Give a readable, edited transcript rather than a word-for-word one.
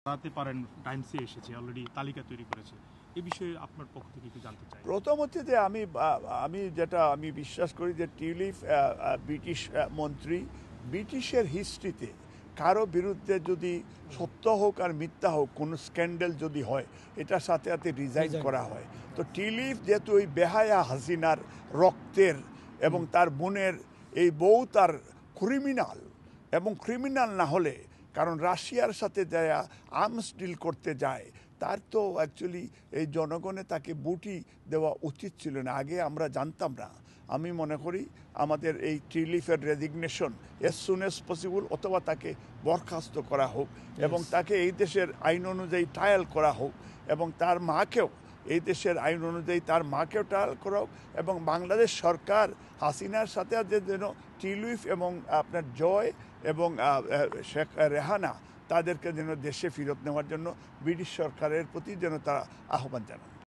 জানাতে পারেন, টাইমসে এসেছে, অলরেডি তালিকা তৈরি করেছে, এই বিষয়ে আপনার পক্ষ থেকে কি জানতে চাই? প্রথম হচ্ছে যে আমি বিশ্বাস করি যে টিউলিপ ব্রিটিশ মন্ত্রী, ব্রিটিশের হিস্ট্রিতে কারো বিরুদ্ধে যদি সত্য হোক আর মিথ্যা হোক কোনো স্ক্যান্ডেল যদি হয় এটার সাথে সাথে রিজাইন করা হয়। তো টিউলিপ যেহেতু ওই বেহায়া হাসিনার রক্তের এবং তার বোনের এই বউ তার ক্রিমিনাল, এবং ক্রিমিনাল না হলে, কারণ রাশিয়ার সাথে যারা আর্মস ডিল করতে যায় তার তো অ্যাকচুয়ালি এই জনগণে তাকে বুটি দেওয়া উচিত ছিল না, আগে আমরা জানতাম না। আমি মনে করি আমাদের এই টিউলিপের resignation as soon as possible, অথবা তাকে বরখাস্ত করা হোক এবং তাকে এই দেশের আইন অনুযায়ী ট্রায়াল করা হোক, এবং তার মাকেও এই দেশের আইন অনুযায়ী তার মাকেও ট্রায়াল করা হোক, এবং বাংলাদেশ সরকার হাসিনার সাথে যেন টিউলিপ এবং আপনার জয় এবং শেখ রেহানা তাদেরকে যেন দেশে ফেরত নেওয়ার জন্য ব্রিটিশ সরকারের প্রতি যেন তারা আহ্বান জানান।